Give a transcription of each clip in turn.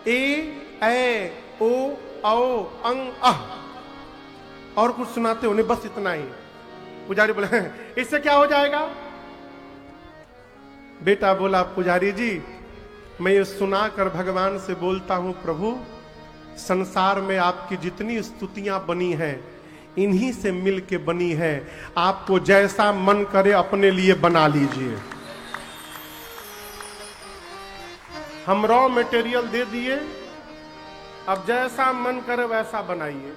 ए ओ औ अंग अह, और कुछ सुनाते हो नहीं, बस इतना ही। पुजारी बोले इससे क्या हो जाएगा? बेटा बोला पुजारी जी मैं ये सुनाकर भगवान से बोलता हूं प्रभु संसार में आपकी जितनी स्तुतियां बनी हैं इन्हीं से मिल के बनी है, आपको जैसा मन करे अपने लिए बना लीजिए। हम रॉ मटेरियल दे दिए, अब जैसा मन करे वैसा बनाइए।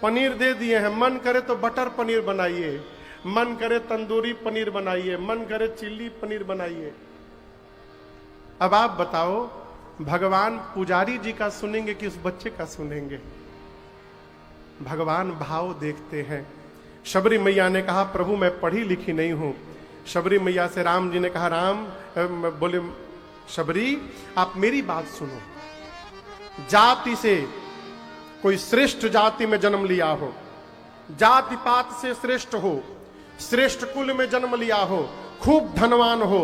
पनीर दे दिए हैं, मन करे तो बटर पनीर बनाइए, मन करे तंदूरी पनीर बनाइए, मन करे चिल्ली पनीर बनाइए। अब आप बताओ भगवान पुजारी जी का सुनेंगे कि उस बच्चे का सुनेंगे? भगवान भाव देखते हैं। शबरी मैया ने कहा प्रभु मैं पढ़ी लिखी नहीं हूं। शबरी मैया से राम जी ने कहा राम बोले शबरी आप मेरी बात सुनो, जाति से कोई श्रेष्ठ जाति में जन्म लिया हो, जाति पात से श्रेष्ठ हो, श्रेष्ठ कुल में जन्म लिया हो, खूब धनवान हो,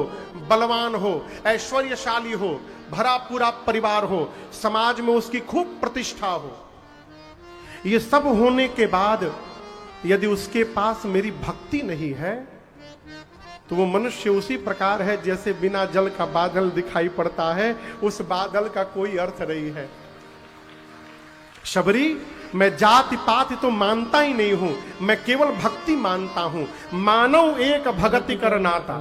बलवान हो, ऐश्वर्यशाली हो, भरा पूरा परिवार हो, समाज में उसकी खूब प्रतिष्ठा हो, ये सब होने के बाद यदि उसके पास मेरी भक्ति नहीं है तो वो मनुष्य उसी प्रकार है जैसे बिना जल का बादल दिखाई पड़ता है, उस बादल का कोई अर्थ नहीं है। शबरी मैं जाति पाति तो मानता ही नहीं हूं, मैं केवल भक्ति मानता हूं। मानव एक भगति कर नाता।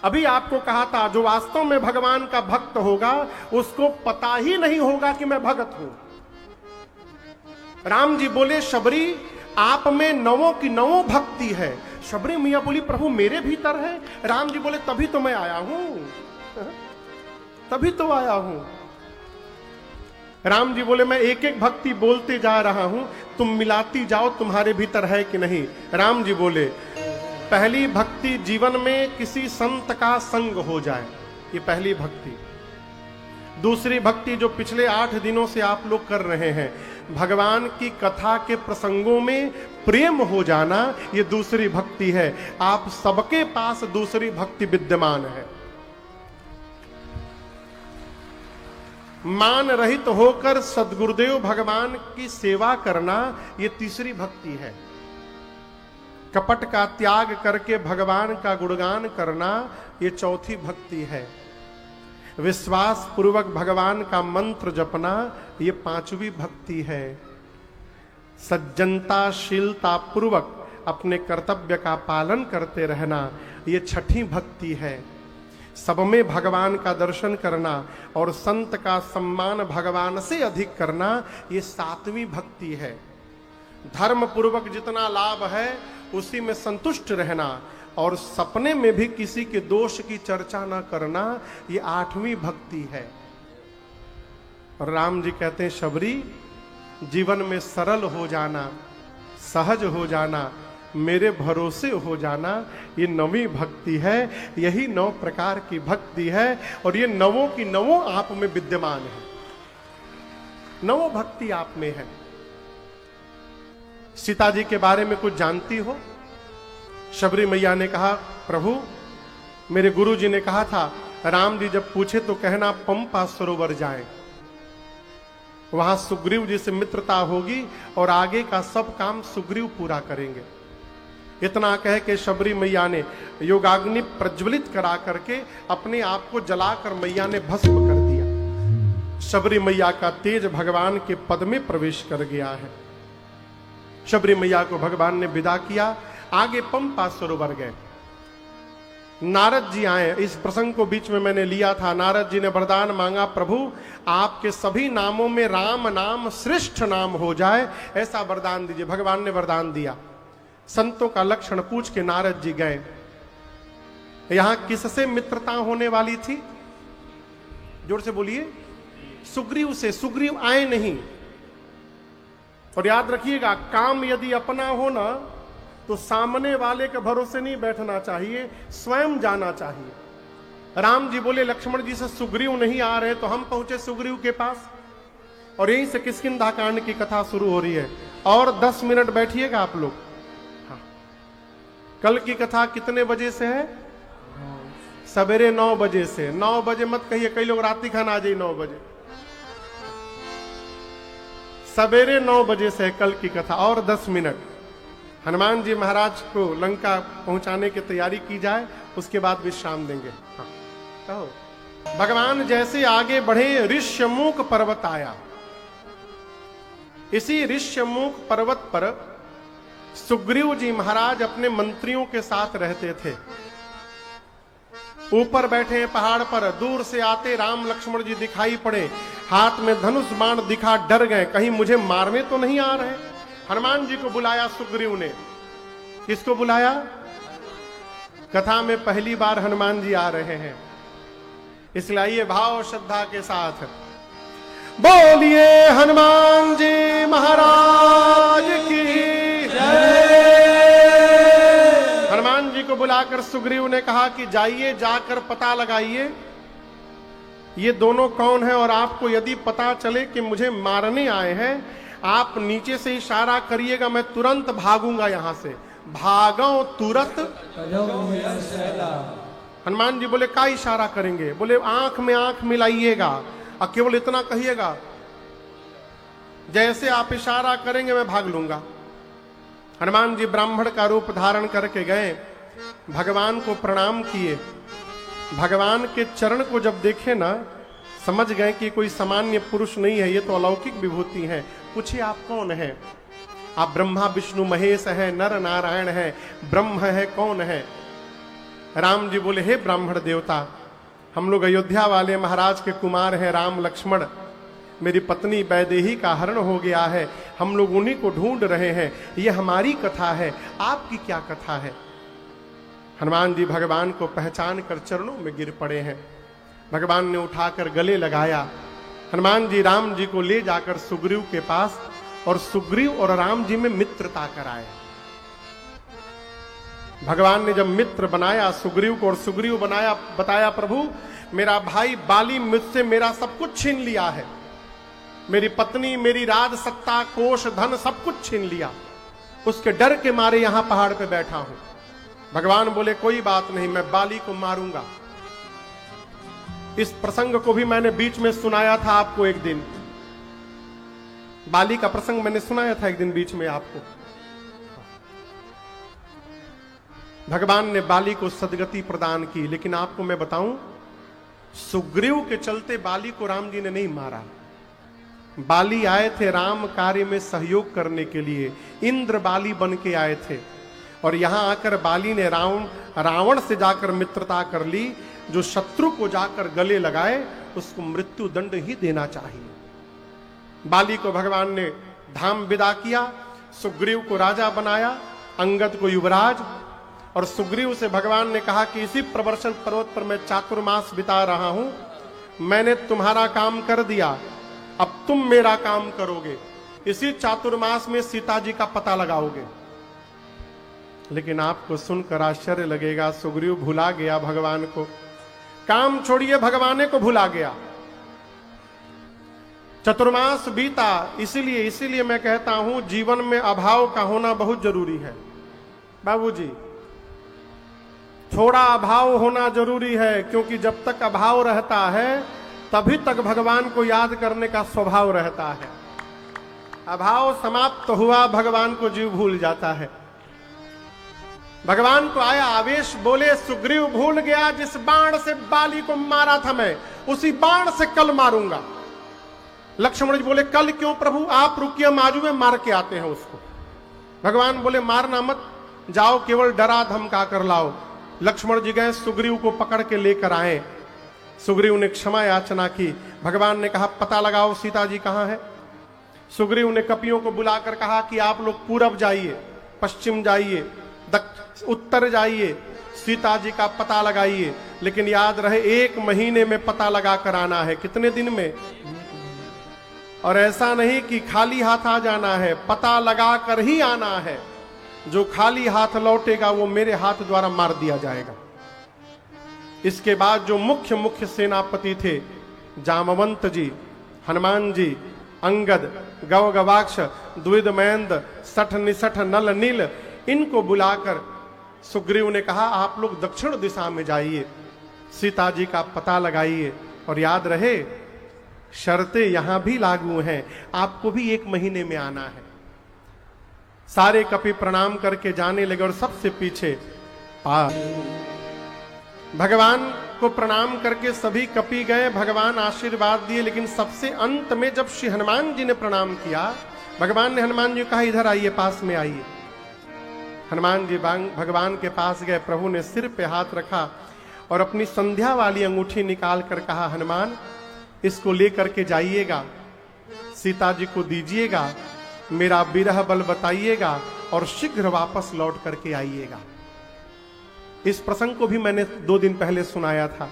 अभी आपको कहा था जो वास्तव में भगवान का भक्त होगा उसको पता ही नहीं होगा कि मैं भगत हूं। राम जी बोले शबरी आप में नवों की नवों भक्ति है। शबरी मैया बोली प्रभु मेरे भीतर है। राम जी बोले तभी तो मैं आया हूं, तभी तो आया हूं। राम जी बोले मैं एक एक भक्ति बोलते जा रहा हूं, तुम मिलाती जाओ तुम्हारे भीतर है कि नहीं। राम जी बोले पहली भक्ति जीवन में किसी संत का संग हो जाए, ये पहली भक्ति। दूसरी भक्ति जो पिछले 8 दिनों से आप लोग कर रहे हैं, भगवान की कथा के प्रसंगों में प्रेम हो जाना, ये दूसरी भक्ति है। आप सबके पास दूसरी भक्ति विद्यमान है। मान रहित होकर सद्गुरुदेव भगवान की सेवा करना, ये तीसरी भक्ति है। कपट का त्याग करके भगवान का गुणगान करना, ये चौथी भक्ति है। विश्वास पूर्वक भगवान का मंत्र जपना, ये पांचवी भक्ति है। सज्जनता शीलता पूर्वक अपने कर्तव्य का पालन करते रहना, ये छठी भक्ति है। सब में भगवान का दर्शन करना और संत का सम्मान भगवान से अधिक करना, ये सातवीं भक्ति है। धर्म पूर्वक जितना लाभ है उसी में संतुष्ट रहना और सपने में भी किसी के दोष की चर्चा न करना, ये आठवीं भक्ति है। और राम जी कहते हैं शबरी जीवन में सरल हो जाना, सहज हो जाना, मेरे भरोसे हो जाना, ये नवीं भक्ति है। यही 9 प्रकार की भक्ति है और ये नवों की नवों आप में विद्यमान है। नवों भक्ति आप में है। सीता जी के बारे में कुछ जानती हो? शबरी मैया ने कहा प्रभु मेरे गुरु जी ने कहा था राम जी जब पूछे तो कहना पंपा सरोवर जाएं, वहां सुग्रीव जी से मित्रता होगी और आगे का सब काम सुग्रीव पूरा करेंगे। इतना कह के शबरी मैया ने योगाग्नि प्रज्वलित करा करके अपने आप को जलाकर मैया ने भस्म कर दिया। शबरी मैया का तेज भगवान के पद में प्रवेश कर गया है। शबरी मैया को भगवान ने विदा किया, आगे पंपा सरोवर गए। नारद जी आए, इस प्रसंग को बीच में मैंने लिया था। नारद जी ने वरदान मांगा प्रभु आपके सभी नामों में राम नाम श्रेष्ठ नाम हो जाए, ऐसा वरदान दीजिए। भगवान ने वरदान दिया। संतों का लक्षण पूछ के नारद जी गए। यहां किससे मित्रता होने वाली थी? जोर से बोलिए। सुग्रीव से। सुग्रीव आए नहीं। और याद रखिएगा काम यदि अपना हो ना तो सामने वाले के भरोसे नहीं बैठना चाहिए, स्वयं जाना चाहिए। राम जी बोले लक्ष्मण जी से सुग्रीव नहीं आ रहे तो हम पहुंचे सुग्रीव के पास और यहीं से किष्किंधा कांड की कथा शुरू हो रही है। और 10 मिनट बैठिएगा आप लोग। हाँ, कल की कथा कितने बजे से है? सवेरे 9 बजे से। 9 बजे मत कहिए, कई लोग रात्रि खाना आ जाइए 9 बजे। सवेरे 9 बजे से कल की कथा। और 10 मिनट हनुमान जी महाराज को लंका पहुंचाने की तैयारी की जाए, उसके बाद विश्राम देंगे। हाँ कहो। भगवान जैसे आगे बढ़े, ऋष्यमुख पर्वत आया। इसी ऋष्यमुख पर्वत पर सुग्रीव जी महाराज अपने मंत्रियों के साथ रहते थे। ऊपर बैठे हैं पहाड़ पर, दूर से आते राम लक्ष्मण जी दिखाई पड़े, हाथ में धनुष बाण दिखा, डर गए, कहीं मुझे मारने तो नहीं आ रहे। हनुमान जी को बुलाया सुग्रीव ने। किसको बुलाया? कथा में पहली बार हनुमान जी आ रहे हैं, इसलिए आइए भाव और श्रद्धा के साथ बोलिए हनुमान जी महाराज की जय। हनुमान जी को बुलाकर सुग्रीव ने कहा कि जाइए, जाकर पता लगाइए ये दोनों कौन है, और आपको यदि पता चले कि मुझे मारने आए हैं, आप नीचे से इशारा करिएगा, मैं तुरंत भागूंगा यहां से। भागो तुरंत। हनुमान जी बोले क्या इशारा करेंगे? बोले आंख में आंख मिलाइएगा और केवल इतना कहिएगा, जैसे आप इशारा करेंगे मैं भाग लूंगा। हनुमान जी ब्राह्मण का रूप धारण करके गए, भगवान को प्रणाम किए। भगवान के चरण को जब देखे ना, समझ गए कि कोई सामान्य पुरुष नहीं है, ये तो अलौकिक विभूति है। पूछे आप कौन है? आप ब्रह्मा विष्णु महेश है, नर नारायण है, ब्रह्म है, कौन है? राम जी बोले हे ब्राह्मण देवता, हम लोग अयोध्या वाले महाराज के कुमार हैं, राम लक्ष्मण। मेरी पत्नी वैदेही का हरण हो गया है, हम लोग उन्हीं को ढूंढ रहे हैं, ये हमारी कथा है, आपकी क्या कथा है? हनुमान जी भगवान को पहचान कर चरणों में गिर पड़े हैं। भगवान ने उठाकर गले लगाया। हनुमान जी राम जी को ले जाकर सुग्रीव के पास, और सुग्रीव और राम जी में मित्रता कराए। भगवान ने जब मित्र बनाया सुग्रीव को, और सुग्रीव बनाया, बताया प्रभु मेरा भाई बाली मुझसे मेरा सब कुछ छीन लिया है, मेरी पत्नी, मेरी राज सत्ता, कोष धन सब कुछ छीन लिया, उसके डर के मारे यहां पहाड़ पे बैठा हूं। भगवान बोले कोई बात नहीं, मैं बाली को मारूंगा। इस प्रसंग को भी मैंने बीच में सुनाया था आपको एक दिन, बाली का प्रसंग मैंने सुनाया था एक दिन बीच में आपको। भगवान ने बाली को सदगति प्रदान की, लेकिन आपको मैं बताऊं, सुग्रीव के चलते बाली को राम जी ने नहीं मारा। बाली आए थे राम कार्य में सहयोग करने के लिए, इंद्र बाली बन के आए थे, और यहां आकर बाली ने रावण से जाकर मित्रता कर ली। जो शत्रु को जाकर गले लगाए उसको मृत्यु दंड ही देना चाहिए। बाली को भगवान ने धाम विदा किया, सुग्रीव को राजा बनाया, अंगद को युवराज, और सुग्रीव से भगवान ने कहा कि इसी प्रवर्षण पर्वत पर मैं चातुर्मास बिता रहा हूं, मैंने तुम्हारा काम कर दिया, अब तुम मेरा काम करोगे। इसी चातुर्मास में सीता जी का पता लगाओगे। लेकिन आपको सुनकर आश्चर्य लगेगा, सुग्रीव भुला गया भगवान को, काम छोड़िए भगवान को भुला गया। चतुर्मास बीता, इसीलिए मैं कहता हूं जीवन में अभाव का होना बहुत जरूरी है। बाबूजी, थोड़ा अभाव होना जरूरी है, क्योंकि जब तक अभाव रहता है तभी तक भगवान को याद करने का स्वभाव रहता है। अभाव समाप्त हुआ, भगवान को जीव भूल जाता है। भगवान को आया आवेश, बोले सुग्रीव भूल गया, जिस बाण से बाली को मारा था मैं, उसी बाण से कल मारूंगा। लक्ष्मण जी बोले कल क्यों प्रभु, आप रुकिए, हम आजू में मार के आते हैं उसको। भगवान बोले मारना मत, जाओ केवल डरा धमका कर लाओ। लक्ष्मण जी गए, सुग्रीव को पकड़ के लेकर आए। सुग्रीव ने क्षमा याचना की। भगवान ने कहा पता लगाओ सीता जी कहां है। सुग्रीव ने कपियों को बुलाकर कहा कि आप लोग पूरब जाइए, पश्चिम जाइए, उत्तर जाइए, सीता जी का पता लगाइए, लेकिन याद रहे 1 महीने में पता लगा कर आना है। कितने दिन में? और ऐसा नहीं कि खाली हाथ आ जाना है, पता लगा कर ही आना है। जो खाली हाथ लौटेगा वो मेरे हाथ द्वारा मार दिया जाएगा। इसके बाद जो मुख्य सेनापति थे, जामवंत जी, हनुमान जी, अंगद, गव गवाक्ष, द्विद महेंद्र, सठ निसठ नल नील, इनको बुलाकर सुग्रीव ने कहा आप लोग दक्षिण दिशा में जाइए। सीता जी का पता लगाइए और याद रहे शर्तें यहां भी लागू हैं, आपको भी 1 महीने में आना है। सारे कपि प्रणाम करके जाने लगे और सबसे पीछे भगवान को प्रणाम करके सभी कपि गए, भगवान आशीर्वाद दिए। लेकिन सबसे अंत में जब श्री हनुमान जी ने प्रणाम किया, भगवान ने हनुमान जी को कहा इधर आइए, पास में आइए। हनुमान जी भगवान के पास गए, प्रभु ने सिर पे हाथ रखा और अपनी संध्या वाली अंगूठी निकाल कर कहा, हनुमान इसको लेकर के जाइएगा, सीता जी को दीजिएगा, मेरा विरह बल बताइएगा और शीघ्र वापस लौट करके आइएगा। इस प्रसंग को भी मैंने 2 दिन पहले सुनाया था।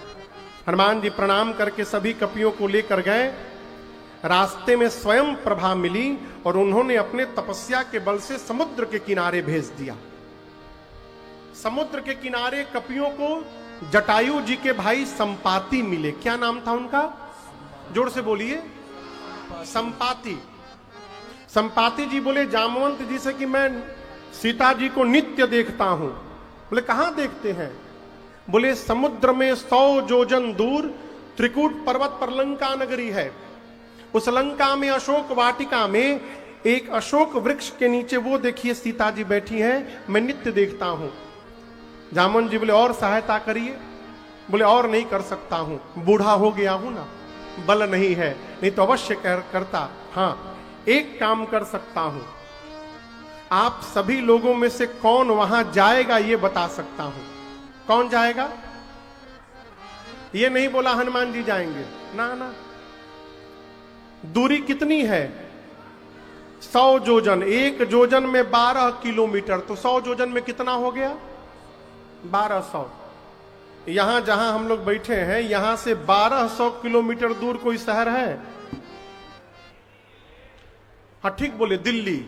हनुमान जी प्रणाम करके सभी कपियों को लेकर गए। रास्ते में स्वयं प्रभा मिली और उन्होंने अपने तपस्या के बल से समुद्र के किनारे भेज दिया। समुद्र के किनारे कपियों को जटायु जी के भाई संपाति मिले। क्या नाम था उनका? जोर से बोलिए। संपाति। संपाति जी बोले जामवंत जी से कि मैं सीता जी को नित्य देखता हूं। बोले कहां देखते हैं? बोले समुद्र में 100 योजन दूर त्रिकूट पर्वत पर लंका नगरी है। उस लंका में अशोक वाटिका में एक अशोक वृक्ष के नीचे वो देखिए सीता जी बैठी हैं, मैं नित्य देखता हूं। जामवंत जी बोले और सहायता करिए। बोले और नहीं कर सकता हूं, बूढ़ा हो गया हूं ना, बल नहीं है, नहीं तो अवश्य करता। हाँ एक काम कर सकता हूं, आप सभी लोगों में से कौन वहां जाएगा ये बता सकता हूं। कौन जाएगा? ये नहीं बोला हनुमान जी जाएंगे, ना ना। दूरी कितनी है? 100 योजन। 1 योजन में 12 किलोमीटर, तो 100 योजन में कितना हो गया? 1200। यहां जहां हम लोग बैठे हैं यहां से 1200 किलोमीटर दूर कोई शहर है? हाँ ठीक बोले, दिल्ली।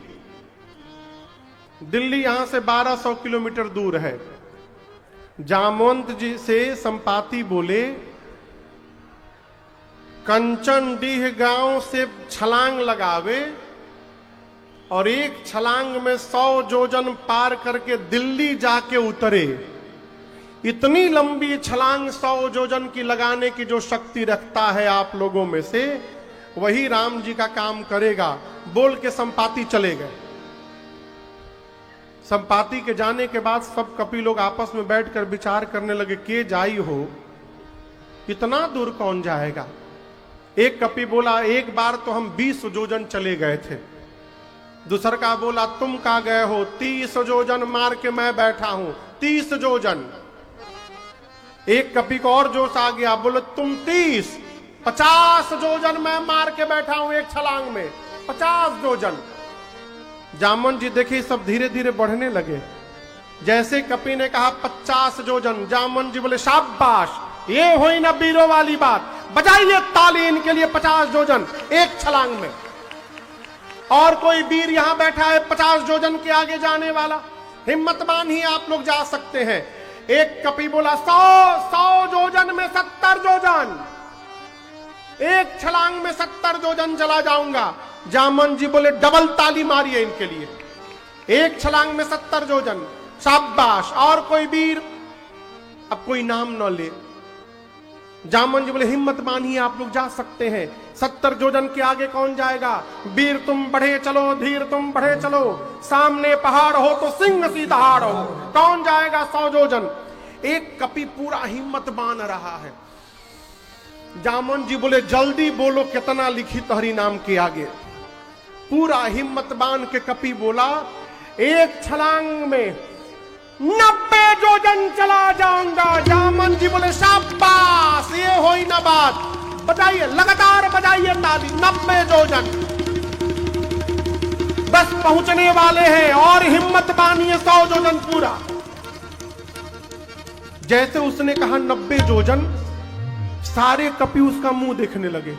दिल्ली यहां से 1200 किलोमीटर दूर है। जामवंत जी से संपाति बोले कंचनडीह गांव से छलांग लगावे और एक छलांग में 100 योजन पार करके दिल्ली जाके उतरे। इतनी लंबी छलांग 100 योजन की लगाने की जो शक्ति रखता है आप लोगों में से, वही राम जी का काम करेगा। बोल के संपाति चले गए। संपाति के जाने के बाद सब कपि लोग आपस में बैठकर विचार करने लगे, के जाई हो, इतना दूर कौन जाएगा? एक कपि बोला एक बार तो हम 20 योजन चले गए थे। दूसर का बोला तुम कहां गए हो? 30 योजन मार के मैं बैठा हूं। 30 योजन। एक कपि को और जोश आ गया, बोले तुम 30, 50 योजन मैं मार के बैठा हूं एक छलांग में। 50 योजन। जामवंत जी देखे सब धीरे धीरे बढ़ने लगे। जैसे कपि ने कहा 50 योजन, जामवंत जी बोले शाबाश, ये हुई ना वीरों वाली बात, बजाइए ताली इनके लिए। 50 योजन एक छलांग में। और कोई वीर यहां बैठा है 50 योजन के आगे जाने वाला? हिम्मतवान ही आप लोग जा सकते हैं। एक कपि बोला 100 योजन में 70 योजन, एक छलांग में 70 योजन चला जाऊंगा। जामवंत जी बोले डबल ताली मारिए इनके लिए। एक छलांग में 70 योजन, शाबाश। और कोई वीर? अब कोई नाम न ले। जामवंत जी बोले हिम्मतवान ही आप लोग जा सकते हैं। 70 योजन के आगे कौन जाएगा? वीर तुम बढ़े चलो, धीर तुम बढ़े चलो, सामने पहाड़ हो तो सिंह सी दहाड़ हो। कौन जाएगा 100 योजन? एक कपि पूरा हिम्मत बांध रहा है। जामवंत जी बोले जल्दी बोलो कितना लिखी तहरी नाम के आगे। पूरा हिम्मत बांध के कपि बोला एक छलांग में 90 योजन चला जाऊंगा। जामवंत जी बोले शाबाश, ये होई ना बात, बजाइए लगातार बजाइए ताली। 90 योजन बस पहुंचने वाले हैं और हिम्मत बांधिए 100 योजन पूरा। जैसे उसने कहा 90 योजन, सारे कपि उसका मुंह देखने लगे।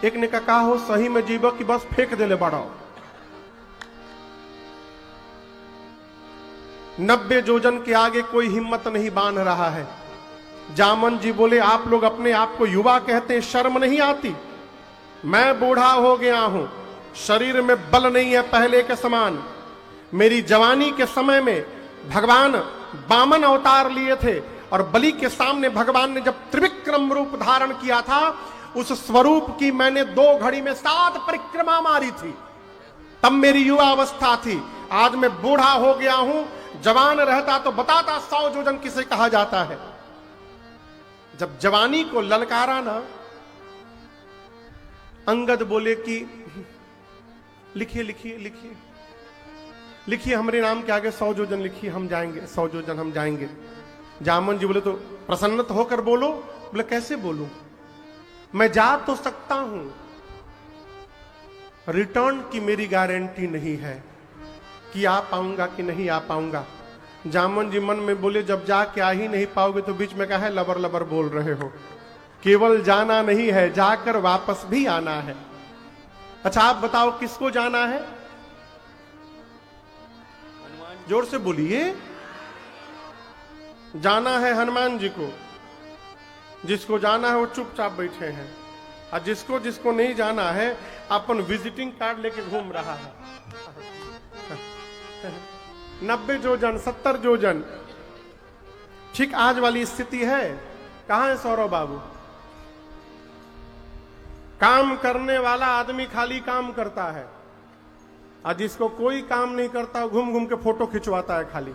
एक ने कहा हो सही में जीव कि बस फेंक दे ले बढ़ाओ। 90 योजन के आगे कोई हिम्मत नहीं बांध रहा है। जामवंत जी बोले आप लोग अपने आप को युवा कहते हैं, शर्म नहीं आती? मैं बूढ़ा हो गया हूं, शरीर में बल नहीं है पहले के समान। मेरी जवानी के समय में भगवान वामन अवतार लिए थे और बलि के सामने भगवान ने जब त्रिविक्रम रूप धारण किया था, उस स्वरूप की मैंने 2 घड़ी में 7 परिक्रमा मारी थी। तब मेरी युवा अवस्था थी। आज मैं बूढ़ा हो गया हूं। जवान रहता तो बताता 100 योजन किसे कहा जाता है। जब जवानी को ललकारा ना, अंगद बोले कि लिखिए लिखिए लिखिए लिखिए, हमारे नाम के आगे 100 योजन लिखिए, हम जाएंगे 100 योजन हम जाएंगे। जामन जी बोले तो प्रसन्नत होकर बोलो। बोले कैसे बोलूं, मैं जा तो सकता हूं, रिटर्न की मेरी गारंटी नहीं है कि आ पाऊंगा कि नहीं आ पाऊंगा। जामन जी मन में बोले जब जाके आ ही नहीं पाओगे तो बीच में कहा है लबर लबर बोल रहे हो। केवल जाना नहीं है, जाकर वापस भी आना है। अच्छा आप बताओ किसको जाना है? जोर से बोलिए। जाना है हनुमान जी को। जिसको जाना है वो चुपचाप बैठे हैं, और जिसको जिसको नहीं जाना है अपन विजिटिंग कार्ड लेके घूम रहा है। 90 योजन 70 योजन, ठीक आज वाली स्थिति है। कहां है सौरव बाबू? काम करने वाला आदमी खाली काम करता है, और जिसको कोई काम नहीं करता घूम घूम के फोटो खिंचवाता है खाली।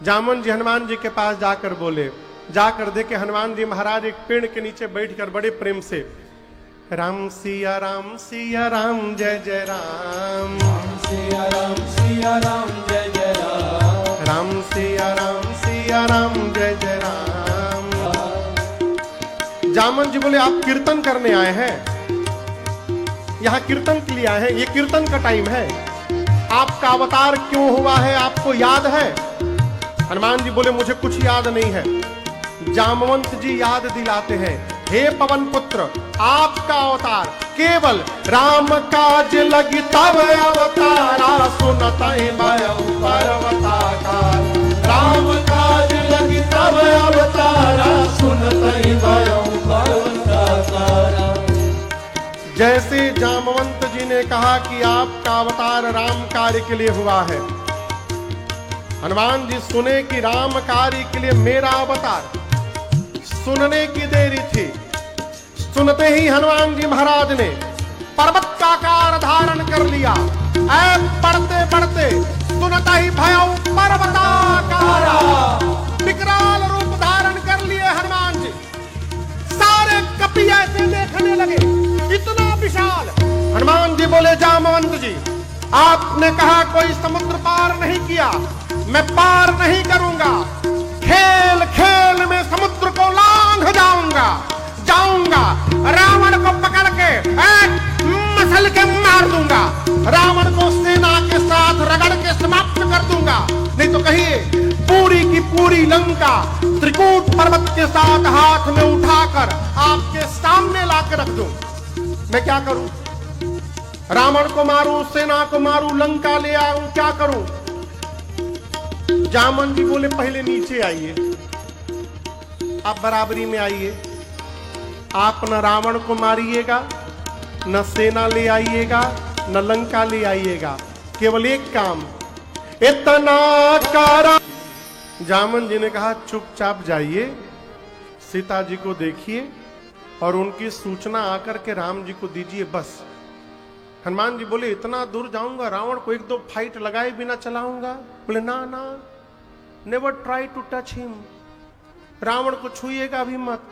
जामन जी हनुमान जी के पास जाकर बोले, जाकर देखे हनुमान जी महाराज एक पेड़ के नीचे बैठकर बड़े प्रेम से राम सिया राम जय जय राम, राम सिया राम जय जय राम, राम सिया राम जय जय राम। जामन जी बोले आप कीर्तन करने आए हैं, यहां कीर्तन के लिए आए हैं, ये कीर्तन का टाइम है। आपका अवतार क्यों हुआ है आपको याद है? हनुमान जी बोले मुझे कुछ याद नहीं है। जामवंत जी याद दिलाते हैं, हे पवन पुत्र आपका अवतार केवल राम काज लगी तब अवतारा, सुनत पर्वताकार। राम काज लगी तब अवतारा, सुनत पर्वताकार। जैसे जामवंत जी ने कहा कि आपका अवतार राम कार्य के लिए हुआ है, हनुमान जी सुने कि राम कार्य के लिए मेरा अवतार, सुनने की देरी थी। सुनते ही हनुमान जी महाराज ने पर्वत का आकार धारण कर लिया। पढ़ते पढ़ते सुनता ही भयउ पर्वताकारा, विकराल रूप धारण कर लिए हनुमान जी। सारे कपि ऐसे देखने लगे, इतना विशाल। हनुमान जी बोले जामवंत जी आपने कहा कोई समुद्र पार नहीं किया, मैं पार नहीं करूंगा। खेल खेल में समुद्र को लांघ जाऊंगा, रावण को पकड़ के मसल के मार दूंगा, रावण को सेना के साथ रगड़ के समाप्त कर दूंगा। नहीं तो कहिए पूरी की पूरी लंका त्रिकूट पर्वत के साथ हाथ में उठाकर आपके सामने लाकर रख दूं। मैं क्या करूं? रावण को मारूं, सेना को मारूं, लंका ले आऊं, क्या करूं? जामन जी बोले पहले नीचे आइए, आप बराबरी में आइए। आप न रावण को मारिएगा, न सेना ले आइएगा, न लंका ले आइएगा, केवल एक काम, इतना करा। जामन जी ने कहा चुपचाप जाइए, सीता जी को देखिए और उनकी सूचना आकर के राम जी को दीजिए, बस। हनुमान जी बोले इतना दूर जाऊंगा, रावण को 1-2 फाइट लगाए बिना चलाऊंगा? बोले ना ना, never try to touch him, Ravan को छुइएगा भी मत।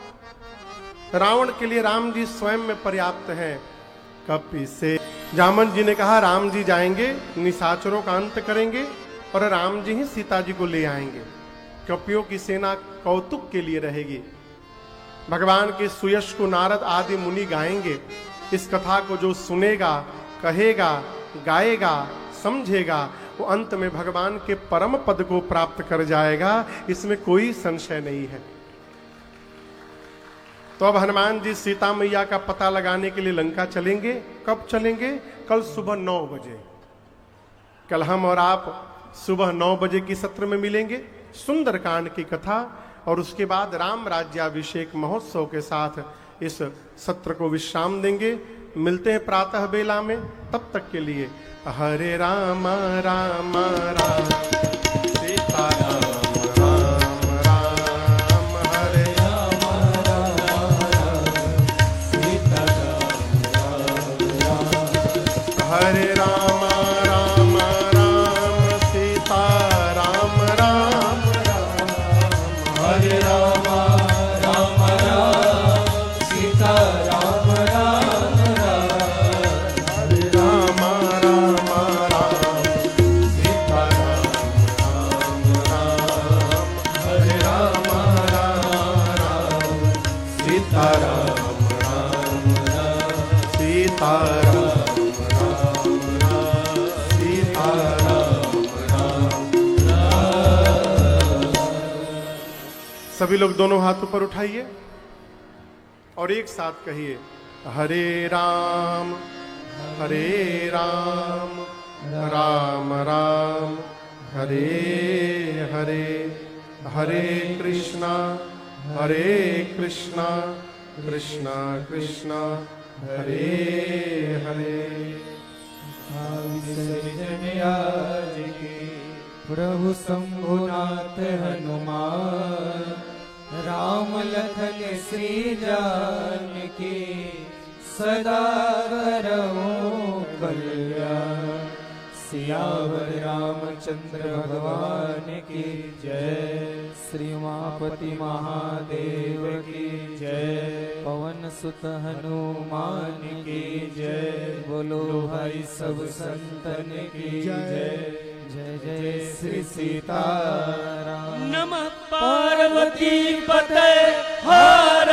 रावण के लिए राम जी स्वयं में पर्याप्त हैं। कपि से जामन जी ने कहा राम जी जाएंगे, निशाचरों का अंत करेंगे और राम जी ही सीता जी को ले आएंगे। कपियों की सेना कौतुक के लिए रहेगी। भगवान के सुयश को नारद आदि मुनि गाएंगे। इस कथा को जो सुनेगा, कहेगा, गाएगा, समझेगा, वो अंत में भगवान के परम पद को प्राप्त कर जाएगा, इसमें कोई संशय नहीं है। तो अब हनुमान जी सीता मैया का पता लगाने के लिए लंका चलेंगे। कब चलेंगे? कल सुबह 9 बजे। कल हम और आप सुबह 9 बजे की सत्र में मिलेंगे, सुंदरकांड की कथा, और उसके बाद राम राज्याभिषेक महोत्सव के साथ इस सत्र को विश्राम देंगे। मिलते हैं प्रातः बेला में, तब तक के लिए हरे राम राम राम सीता राम राम राम, हरे राम राम राम सीता राम राम, हरे राम राम राम सीता राम राम राम, हरे राम राम राम सीता राम राम राम, हरे राम राम राम सीता राम राम, हरे राम राम राम सीता राम राम, सीता राम सीता राम। सभी लोग दोनों हाथ ऊपर उठाइए और एक साथ कहिए हरे राम राम राम हरे हरे, हरे कृष्णा कृष्णा कृष्णा हरे हरे। आज की प्रभु शंभुनाथ हनुमान, राम लखन श्री जानकी, सदा करहु कल्याण। सियावर रामचंद्र भगवान की जय, श्री उमापति महादेव की जय, पवन सुत हनुमान की जय, बोलो भाई सब संतन की जय। जय जय श्री सीताराम। नमः पार्वती पते हर